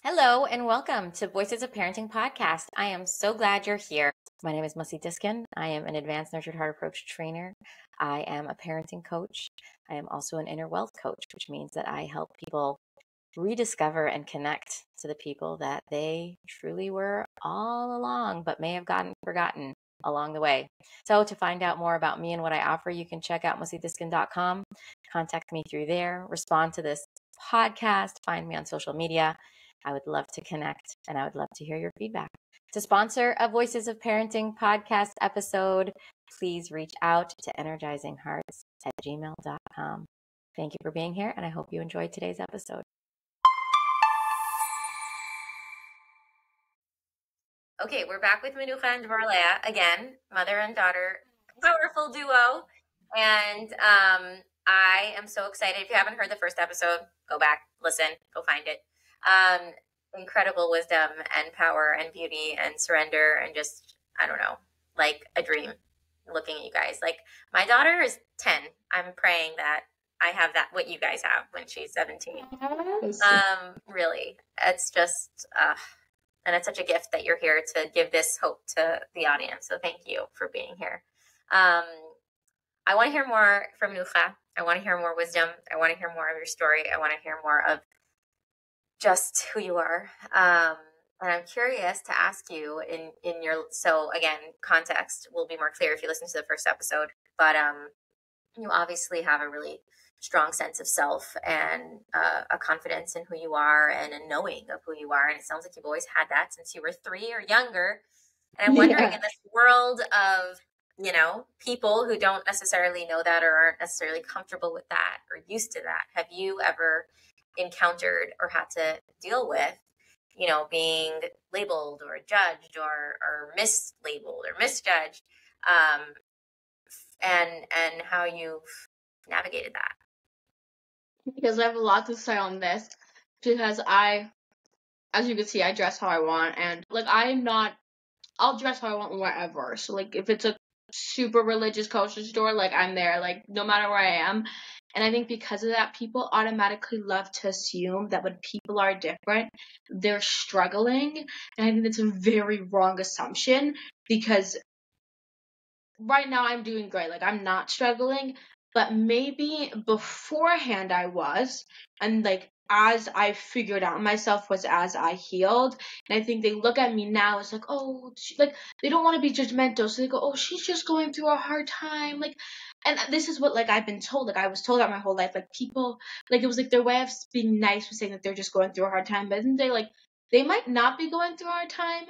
Hello and welcome to Voices of Parenting podcast. I am so glad you're here. My name is Mussi Diskin. I am an advanced nurtured heart approach trainer. I am a parenting coach. I am also an inner wealth coach, which means that I help people rediscover and connect to the people that they truly were all along, but may have gotten forgotten along the way. So to find out more about me and what I offer, you can check out mussidiskin.com, contact me through there, respond to this podcast, find me on social media. I would love to connect and I would love to hear your feedback. To sponsor a Voices of Parenting podcast episode, please reach out to energizinghearts@gmail.com. Thank you for being here, and I hope you enjoyed today's episode. Okay, we're back with Menucha and Devorah Leah again, mother and daughter, powerful duo. And I am so excited. If you haven't heard the first episode, go back, listen, go find it. Incredible wisdom and power and beauty and surrender and just, I don't know, like a dream looking at you guys. Like my daughter is 10. I'm praying that I have that, what you guys have when she's 17. Really, it's just, and it's such a gift that you're here to give this hope to the audience. So thank you for being here. I want to hear more from Menucha. I want to hear more wisdom. I want to hear more of your story. I want to hear more of just who you are. And I'm curious to ask you in your, so again, context will be more clear if you listen to the first episode, but you obviously have a really strong sense of self and a confidence in who you are and a knowing of who you are. And it sounds like you've always had that since you were 3 or younger. And I'm wondering in this world of, you know, people who don't necessarily know that or aren't necessarily comfortable with that or used to that, have you ever encountered or had to deal with, you know, being labeled or judged or mislabeled or misjudged, and how you've navigated that? Because I have a lot to say on this, because as you can see, I dress how I want, and like I'll dress how I want wherever. So like if it's a super religious kosher store, like I'm there, like no matter where I am. And I think because of that, people automatically love to assume that when people are different, they're struggling. And I think that's a very wrong assumption, because right now I'm doing great. Like I'm not struggling, but maybe beforehand I was, and like as I figured out myself was as I healed. And I think they look at me now as like, oh, like they don't want to be judgmental, so they go, oh, she's just going through a hard time, like. And this is what like I've been told. Like I was told that my whole life. Like people, like it was like their way of being nice was saying that they're just going through a hard time, but isn't they like they might not be going through a hard time,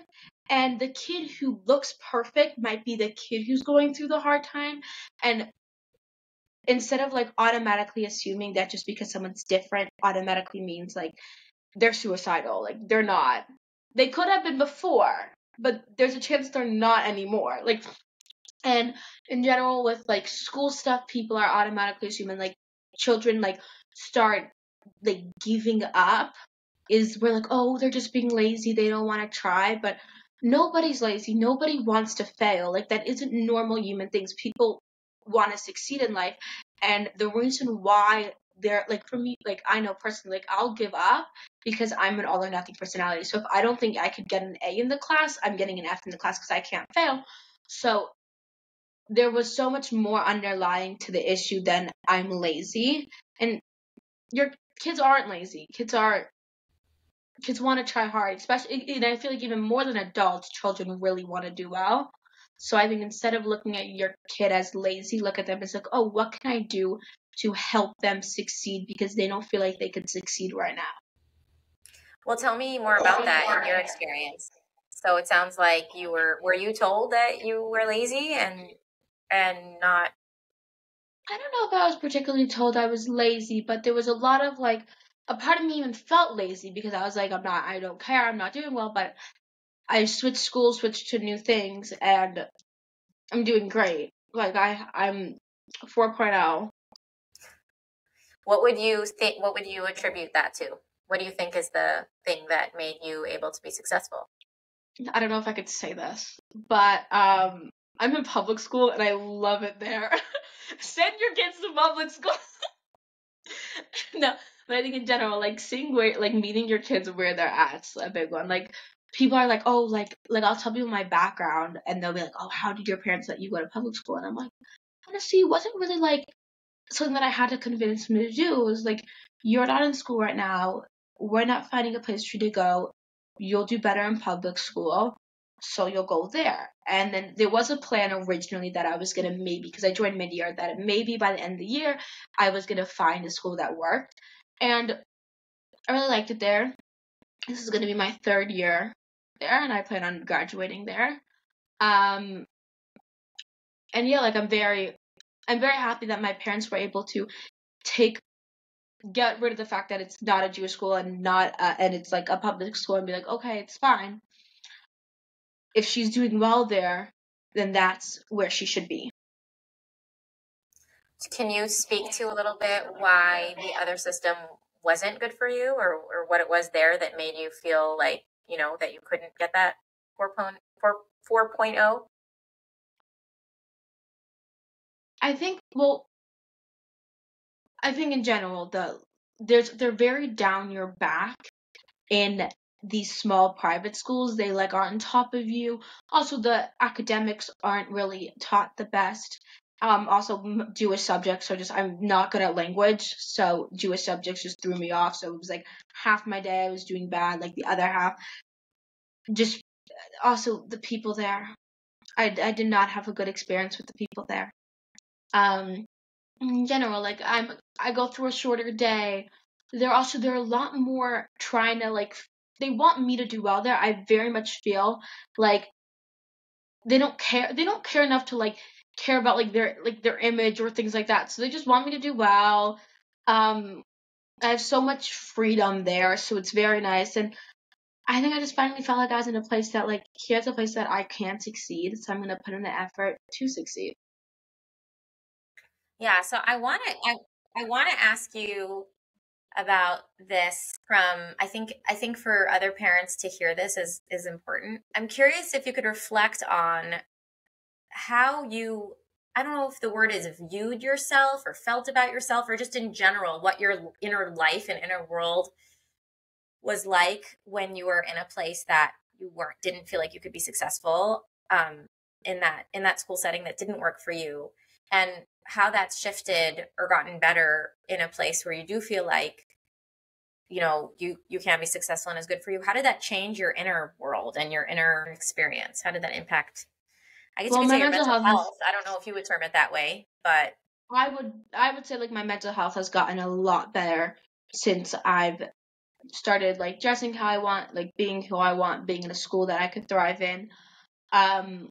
and the kid who looks perfect might be the kid who's going through the hard time. And instead of like automatically assuming that just because someone's different automatically means like they're suicidal, like they're not. They could have been before, but there's a chance they're not anymore. Like, and in general with like school stuff, people are automatically assuming like children like start like giving up, is we're like, oh, they're just being lazy, they don't want to try. But nobody's lazy, nobody wants to fail. Like that isn't normal human things. People want to succeed in life, and the reason why they're like, for me, like I know personally, like I'll give up because I'm an all or nothing personality. So if I don't think I could get an A in the class, I'm getting an F in the class because I can't fail. So there was so much more underlying to the issue than I'm lazy. And your kids aren't lazy. Kids want to try hard, especially, and I feel like even more than adults, children really want to do well. So I think instead of looking at your kid as lazy, look at them as like, oh, what can I do to help them succeed because they don't feel like they could succeed right now. Well, tell me more about that in your experience. So it sounds like were you told that you were lazy and not? I don't know if I was particularly told I was lazy, but there was a lot of like, a part of me even felt lazy because I was like, I don't care, I'm not doing well, but I switched schools, switched to new things, and I'm doing great. Like I'm 4.0. What would you think? What would you attribute that to? What do you think is the thing that made you able to be successful? I don't know if I could say this, but I'm in public school and I love it there. Send your kids to public school. No, but I think in general, like seeing where, like meeting your kids where they're at's a big one. Like people are like, oh, like I'll tell people my background, and they'll be like, oh, how did your parents let you go to public school? And I'm like, honestly, it wasn't really like something that I had to convince me to do. It was like, you're not in school right now. We're not finding a place for you to go. You'll do better in public school, so you'll go there. And then there was a plan originally that I was going to maybe, because I joined mid-year, that maybe by the end of the year, I was going to find a school that worked. And I really liked it there. This is going to be my 3rd year there, and I plan on graduating there. And yeah, like I'm very happy that my parents were able to get rid of the fact that it's not a Jewish school and not and it's like a public school, and be like, okay, it's fine. If she's doing well there, then that's where she should be. Can you speak to a little bit why the other system wasn't good for you, or what it was there that made you feel like, that you couldn't get that 4.0? I think in general they're very down your back in these small private schools. They like are on top of you. Also, the academics aren't really taught the best. Also, Jewish subjects are just, I'm not good at language, so Jewish subjects just threw me off. So it was like half my day I was doing bad, like the other half just. Also, the people there, I did not have a good experience with the people there. In general, like I go through a shorter day. They're a lot more trying to, like, they want me to do well there. I very much feel like they don't care enough to like care about like their image or things like that. So they just want me to do well. I have so much freedom there, so it's very nice. And I think I just finally felt like I was in a place that, like, here's a place that I can succeed, so I'm gonna put in the effort to succeed. Yeah, so I want to ask you about this from, I think for other parents to hear this is important. I'm curious if you could reflect on how you, I don't know if the word is viewed yourself or felt about yourself, or just in general what your inner life and inner world was like when you were in a place that you didn't feel like you could be successful, in that school setting that didn't work for you, and how that's shifted or gotten better in a place where you do feel like, you can be successful and is good for you. How did that change your inner world and your inner experience? How did that impact, I guess you could say, your mental health? I don't know if you would term it that way, but I would say like my mental health has gotten a lot better since I've started like dressing how I want, like being who I want, being in a school that I could thrive in. And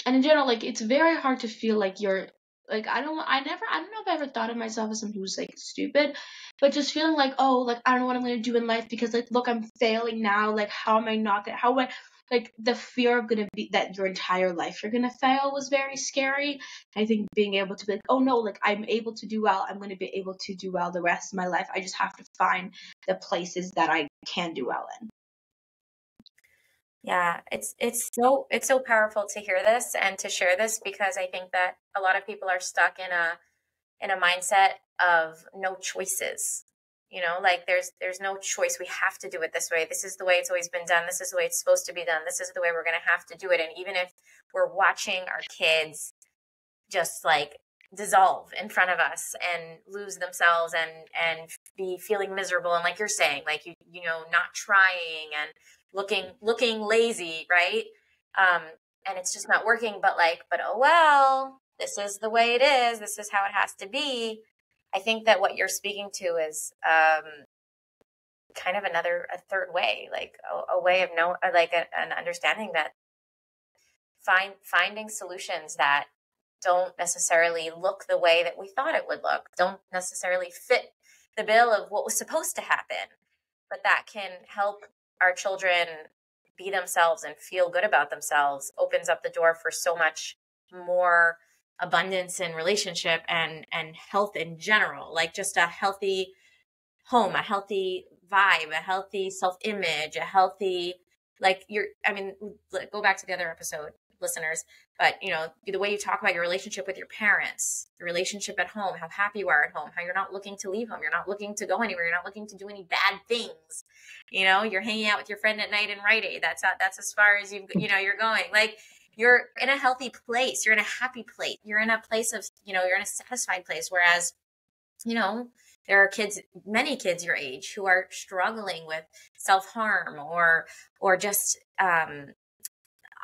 in general, like, it's very hard to feel like you're like, I don't know if I ever thought of myself as someone who's like stupid, but just feeling like, oh, like, I don't know what I'm gonna do in life because, like, look, I'm failing now. Like, how am I not gonna? How am I? Like, the fear of gonna be that your entire life you're gonna fail was very scary. I think being able to be like, oh no, like, I'm able to do well. I'm gonna be able to do well the rest of my life. I just have to find the places that I can do well in. yeah, it's so powerful to hear this and to share this, because I think that a lot of people are stuck in a mindset of no choices. Like there's no choice. We have to do it this way. This is the way it's always been done. This is the way it's supposed to be done. This is the way we're going to have to do it. And even if we're watching our kids just like dissolve in front of us and lose themselves and be feeling miserable, and like you're saying, like not trying and looking lazy, right? And it's just not working, but oh well, this is the way it is, this is how it has to be. I think that what you're speaking to is kind of a third way, like a way of like an understanding that finding solutions that don't necessarily look the way that we thought it would look, don't necessarily fit the bill of what was supposed to happen, but that can help our children be themselves and feel good about themselves, opens up the door for so much more abundance in relationship and health in general, like just a healthy home, a healthy vibe, a healthy self-image, a healthy, like go back to the other episode. listeners, but the way you talk about your relationship with your parents, the relationship at home, how happy you are at home, how you're not looking to leave home, you're not looking to go anywhere, you're not looking to do any bad things. You're hanging out with your friend at night in Rite Aid. That's as far as you're going. Like, you're in a healthy place, you're in a happy place, you're in a place of, you're in a satisfied place. Whereas, there are many kids your age who are struggling with self-harm or just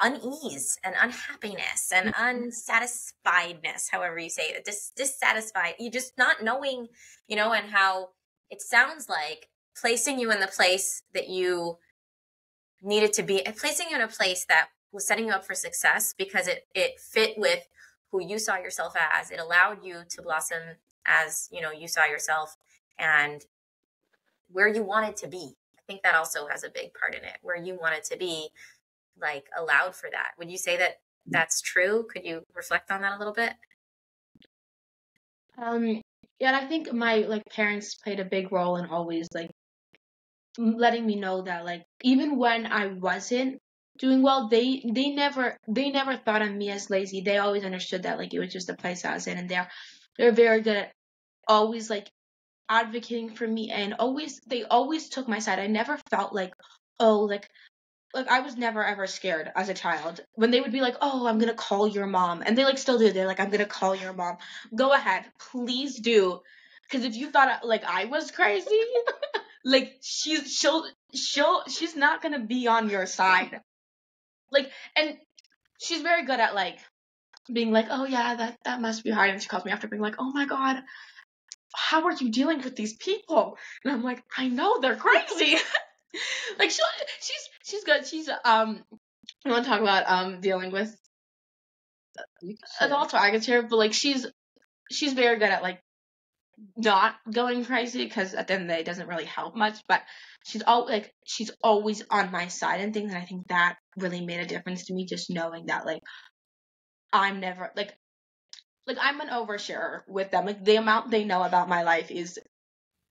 unease and unhappiness and unsatisfiedness, however you say it, dissatisfied, you just not knowing, and how it sounds like placing you in the place that you needed to be, placing you in a place that was setting you up for success because it fit with who you saw yourself as. It allowed you to blossom as, you saw yourself and where you wanted to be. I think that also has a big part in it, where you wanted to be, like, allowed for that. Would you say that that's true? Could you reflect on that a little bit? Yeah, and I think my parents played a big role in always letting me know that even when I wasn't doing well, they never thought of me as lazy. They always understood that it was just the place I was in, and they're very good at always advocating for me, and they always took my side. I never felt I was never ever scared as a child when they would be like, "Oh, I'm gonna call your mom," and they still do. They're like, "I'm gonna call your mom. Go ahead, please do." Because if you thought I was crazy, she's not gonna be on your side. And she's very good at being like, "Oh yeah, that must be hard." And she calls me after being like, "Oh my god, how are you dealing with these people?" And I'm like, "I know, they're crazy." She's good. She's I want to talk about dealing with adult targets here, but she's very good at not going crazy, because at the end of the day it doesn't really help much, but she's always on my side and things, and I think that really made a difference to me, just knowing that I'm never I'm an oversharer with them. The amount they know about my life is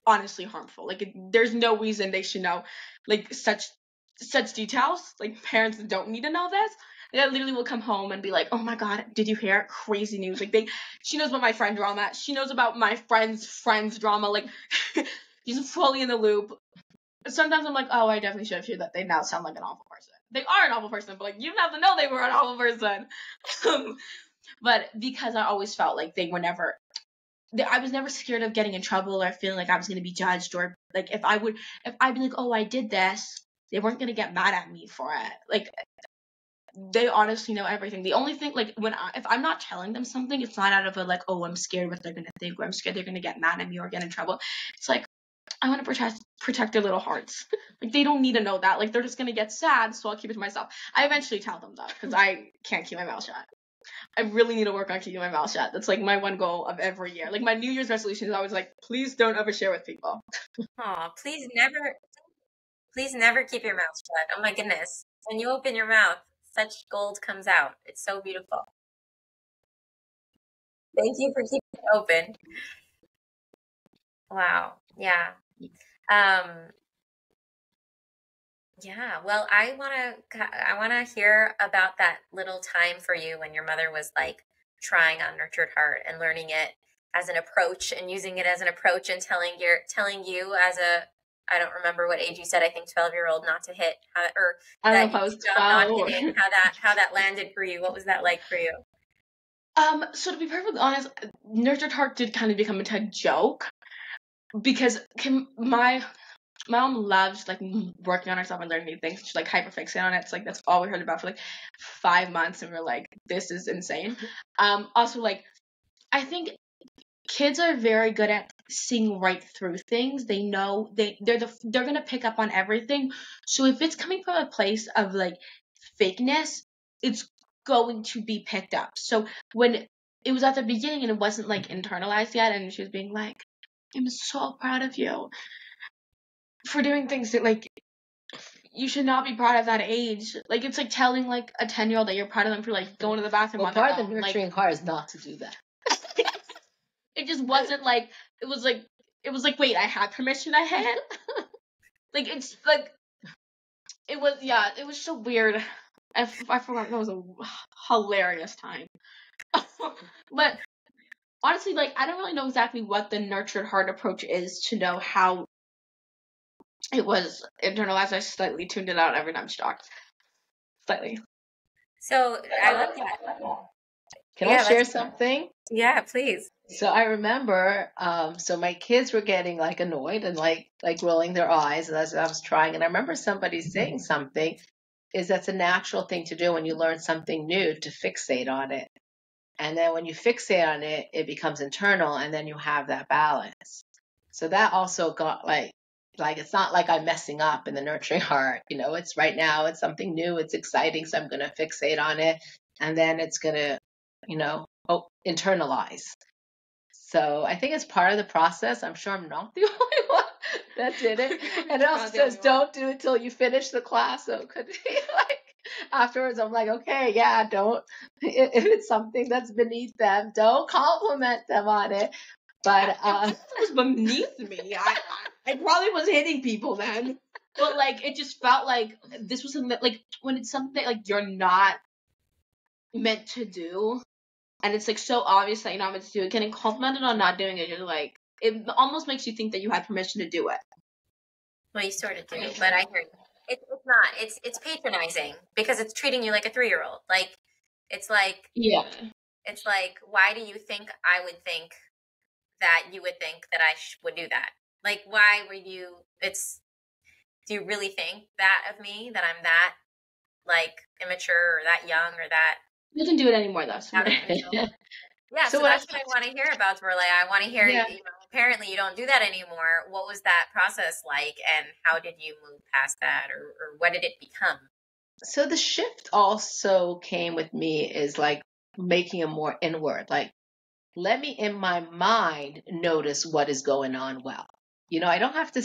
honestly harmful. There's no reason they should know such details. Parents don't need to know this. I literally will come home and be like, "Oh my god, did you hear? Crazy news." She knows about my friend drama. She knows about my friend's drama. She's fully in the loop. Sometimes I'm like, "Oh, I definitely should have heard that." They now sound like an awful person. They are an awful person, but you don't have to know they were an awful person. But because I always felt like they were never, I was never scared of getting in trouble or feeling like I was going to be judged, or if I'd be like, "Oh, I did this," they weren't going to get mad at me for it. They honestly know everything. The only thing, if I'm not telling them something, it's not out of a "Oh, I'm scared what they're going to think," or "I'm scared they're going to get mad at me or get in trouble." It's I want to protect their little hearts. They don't need to know that. They're just going to get sad, so I'll keep it to myself. I eventually tell them though, because I can't keep my mouth shut. I really need to work on keeping my mouth shut. That's my one goal of every year. My New Year's resolution is always please don't overshare with people. Oh, please never keep your mouth shut. Oh my goodness. When you open your mouth, such gold comes out. It's so beautiful. Thank you for keeping it open. Wow. Yeah. Yeah. Well, I want to hear about that little time for you when your mother was trying on Nurtured Heart and learning it as an approach and using it as an approach and telling you as a, I don't remember what age you said, I think 12-year-old, not to hit, or I that don't know if I was 12 not hitting, how that landed for you. What was that like for you? So to be perfectly honest, Nurtured Heart did kind of become a joke, because my mom loves working on herself and learning new things. She's hyper fixated on it. It's that's all we heard about for 5 months, and we're like, this is insane. Also I think kids are very good at seeing right through things. They know they're gonna pick up on everything. So if it's coming from a place of fakeness, it's going to be picked up. So when it was at the beginning and it wasn't internalized yet, and she was being like, "I'm so proud of you for doing things that you should not be proud of that age." It's telling a 10-year-old that you're proud of them for going to the bathroom. Well, part of the nurturing heart is not to do that. It just wasn't it was wait, I had permission, I had. It was so weird. I forgot, that was a hilarious time. But honestly, like, I don't really know exactly what the nurtured heart approach is to know how it was internalized. I slightly tuned it out every time she talked. Slightly. So I love that. Can I share something? Yeah, please. So I remember, so my kids were getting like annoyed and like rolling their eyes as I was trying. And I remember somebody saying something, is that's a natural thing to do when you learn something new, to fixate on it. And then when you fixate on it, it becomes internal, and then you have that balance. So that also got like it's not like I'm messing up in the nurturing heart. It's right now, it's something new, it's exciting, so I'm going to fixate on it, and then it's going to, internalize. So I think it's part of the process. I'm sure I'm not the only one that did it. And it also says don't do it till you finish the class. So it could be like afterwards, I'm like, okay, yeah, don't. If it's something that's beneath them, don't compliment them on it. But it was beneath me. I probably was hitting people then. But like, it just felt like this was something that, like, when it's something that, like, you're not meant to do, and it's like so obvious that you're not meant to do it, getting complimented on not doing it, you're like, it almost makes you think that you had permission to do it. Well, you sort of do, but I hear you. It's not. It's patronizing because it's treating you like a 3-year-old. Like, it's like, yeah. It's like, why do you think I would think that you would think that I would do that? Like, why would you? Do you really think that of me, that I'm that like immature or that young or that? You can do it anymore, though. So yeah, so that's what I want to hear about, Devorah Leah. I want to hear, apparently you don't do that anymore. What was that process like, and how did you move past that, or what did it become? So the shift also came with me is like making it more inward. Like, let me in my mind notice what is going on well. I don't have to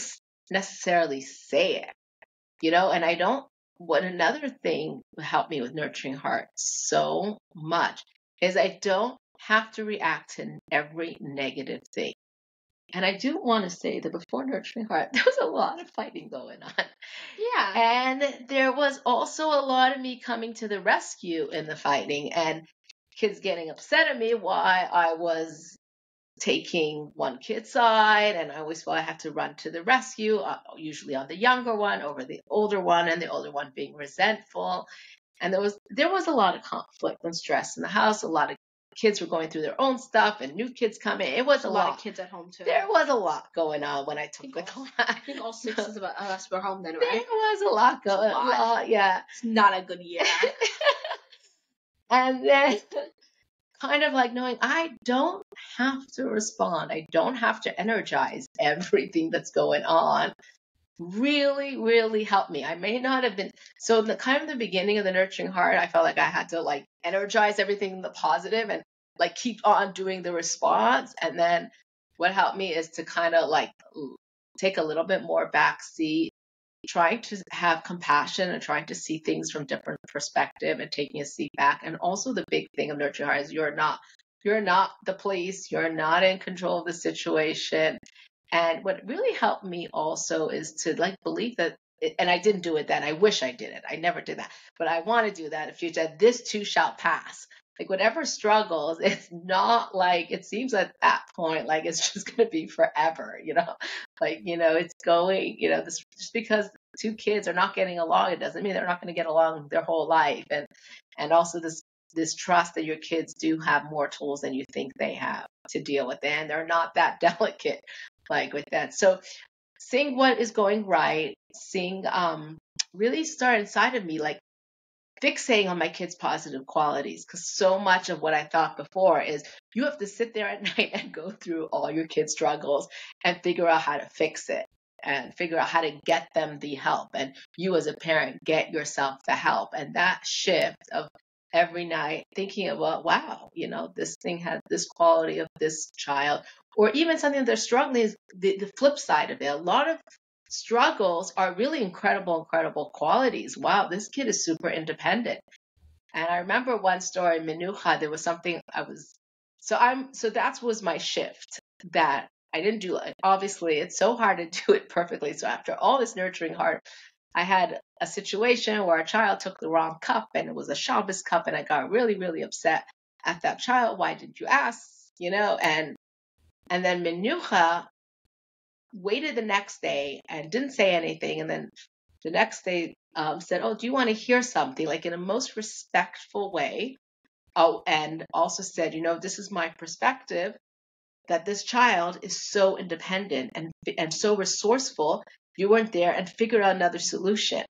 necessarily say it, and I don't. What another thing helped me with nurturing heart so much is I don't have to react to every negative thing. And I do want to say that before nurturing heart, there was a lot of fighting going on. Yeah. And there was also a lot of me coming to the rescue in the fighting, and kids getting upset at me why I was taking one kid's side, and I always felt I had to run to the rescue, usually on the younger one over the older one, and the older one being resentful. And there was a lot of conflict and stress in the house. A lot of kids were going through their own stuff, and new kids coming. It was a lot of kids at home too. There was a lot going on when I took the class. I think all 6 of us were home then, right? There was a lot going on. Yeah, it's not a good year. And then kind of like knowing I don't have to respond. I don't have to energize everything that's going on. Really, really helped me. I may not have been, so the kind of the beginning of the nurturing heart, I felt like I had to like energize everything in the positive and like keep on doing the response. And then what helped me is to kind of like take a little bit more backseat, trying to have compassion and trying to see things from different perspective and taking a seat back. And also the big thing of nurturing heart is you're not the police. You're not in control of the situation. And what really helped me also is to like believe that, and I didn't do it then. I wish I did it. I never did that, but I want to do that in the future. This too shall pass. Like whatever struggles, it's not like, it seems at that point, like it's just going to be forever, like, it's going, this just because two kids are not getting along, it doesn't mean they're not going to get along their whole life. And also this trust that your kids do have more tools than you think they have to deal with it, and they're not that delicate like with that. So seeing what is going right, seeing really start inside of me, like fixating on my kids' positive qualities, because so much of what I thought before is you have to sit there at night and go through all your kids' struggles and figure out how to fix it and figure out how to get them the help. And you as a parent, get yourself the help. And that shift of every night thinking about, wow, this thing has this quality of this child, or even something they're struggling is the flip side of it. A lot of struggles are really incredible qualities. Wow, this kid is super independent. And I remember one story, Menucha, there was something so that was my shift that I didn't do. Obviously, it's so hard to do it perfectly. So after all this nurturing heart, I had a situation where a child took the wrong cup and it was a Shabbos cup, and I got really, really upset at that child. Why didn't you ask? And then Menucha waited the next day and didn't say anything. And then the next day said, "Oh, do you want to hear something?" Like in a most respectful way. Oh, and also said, this is my perspective, that this child is so independent and so resourceful. You weren't there and figured out another solution.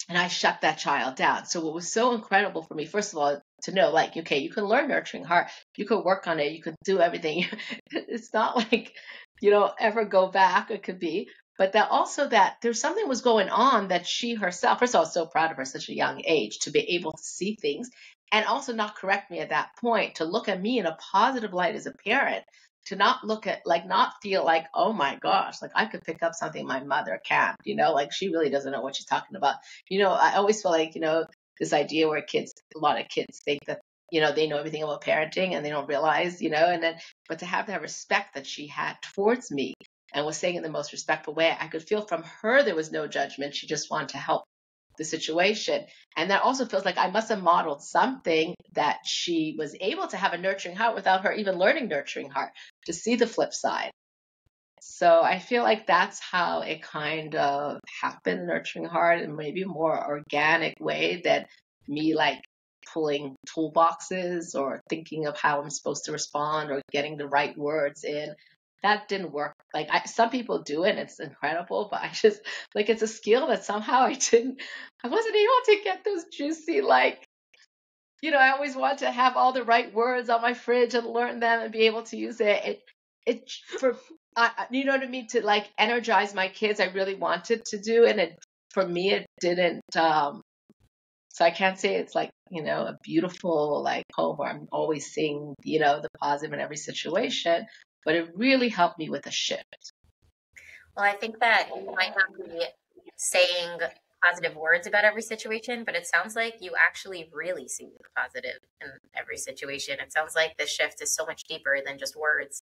And I shut that child down. So what was so incredible for me, first of all, to know, like, okay, you can learn nurturing heart, you could work on it, you could do everything. It's not like you don't ever go back. It could be, but that there's something was going on that she herself, first of all, I was so proud of her at such a young age to be able to see things and also not correct me at that point, to look at me in a positive light as a parent, to not look at, like, not feel like, oh my gosh, like I could pick up something my mother can't, like she really doesn't know what she's talking about. I always feel like, this idea where a lot of kids think that, they know everything about parenting and they don't realize, but to have that respect that she had towards me and was saying in the most respectful way, I could feel from her there was no judgment. She just wanted to help the situation. And that also feels like I must have modeled something that she was able to have a nurturing heart without her even learning nurturing heart, to see the flip side. So I feel like that's how it kind of happened, nurturing heart, in maybe a more organic way than me like pulling toolboxes or thinking of how I'm supposed to respond or getting the right words in. That didn't work. Like some people do it, and it's incredible, but I just like, it's a skill that somehow I wasn't able to get those juicy, like, I always want to have all the right words on my fridge and learn them and be able to use it. You know what I mean? To like energize my kids, I really wanted to do, and for me, it didn't. So I can't say it's like, a beautiful like home where I'm always seeing, the positive in every situation, but it really helped me with a shift. Well, I think that you might not be saying positive words about every situation, but it sounds like you actually really see the positive in every situation. It sounds like the shift is so much deeper than just words,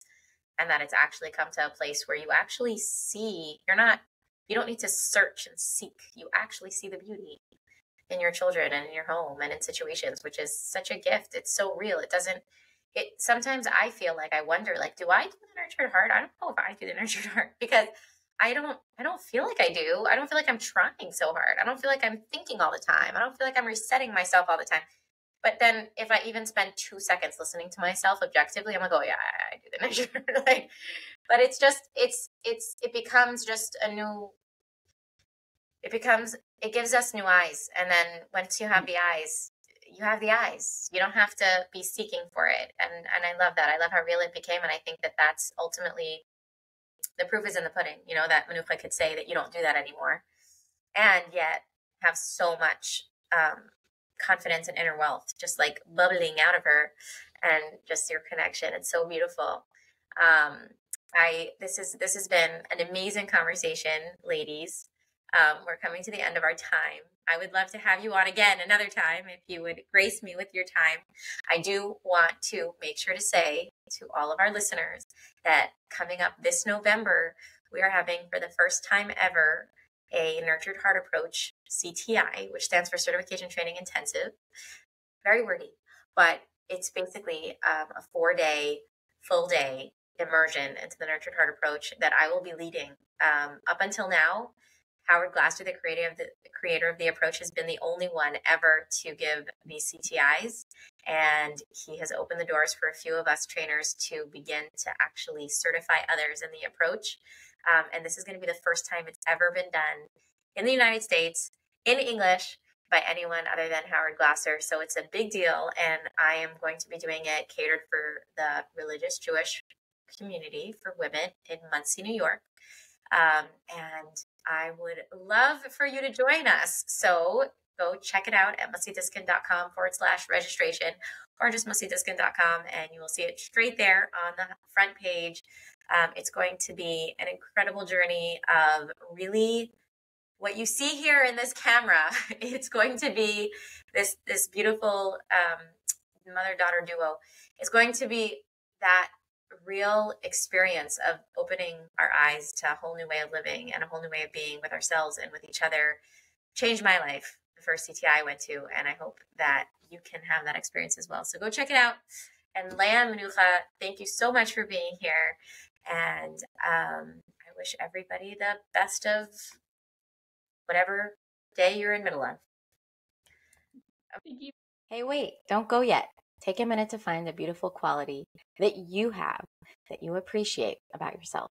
and that it's actually come to a place where you actually see, you don't need to search and seek. You actually see the beauty in your children and in your home and in situations, which is such a gift. It's so real. Sometimes I feel like I wonder, like, do I do the nurtured heart? I don't know if I do the nurtured heart, because I don't feel like I do. I don't feel like I'm trying so hard. I don't feel like I'm thinking all the time. I don't feel like I'm resetting myself all the time. But then if I even spend 2 seconds listening to myself objectively, I'm like, oh yeah, I do the nurtured. Like, but it's just, it becomes just it gives us new eyes. And then once you have the eyes, you have the eyes. You don't have to be seeking for it. And I love that. I love how real it became. And I think that that's ultimately, the proof is in the pudding, that Menucha could say that you don't do that anymore, and yet have so much confidence and inner wealth just like bubbling out of her, and just your connection. It's so beautiful. This has been an amazing conversation, ladies. We're coming to the end of our time. I would love to have you on again another time if you would grace me with your time. I do want to make sure to say to all of our listeners that coming up this November, we are having, for the first time ever, a Nurtured Heart Approach CTI, which stands for Certification Training Intensive. Very wordy, but it's basically a 4-day, full day immersion into the Nurtured Heart Approach that I will be leading. Up until now, Howard Glasser, the creator of the approach, has been the only one ever to give these CTIs, and he has opened the doors for a few of us trainers to begin to actually certify others in the approach. And this is going to be the first time it's ever been done in the United States in English by anyone other than Howard Glasser. So it's a big deal, and I am going to be doing it catered for the religious Jewish community for women in Mussi, New York. And I would love for you to join us. So go check it out at mussidiskin.com/registration, or just mussidiskin.com, and you will see it straight there on the front page. It's going to be an incredible journey of really what you see here in this camera. It's going to be this beautiful mother-daughter duo. It's going to be that real experience of opening our eyes to a whole new way of living and a whole new way of being with ourselves and with each other changed my life, the first CTI I went to, and I hope that you can have that experience as well. So go check it out. And Leah Menucha, thank you so much for being here. And I wish everybody the best of whatever day you're in middle of. Hey, wait, don't go yet. Take a minute to find the beautiful quality that you have, that you appreciate about yourself.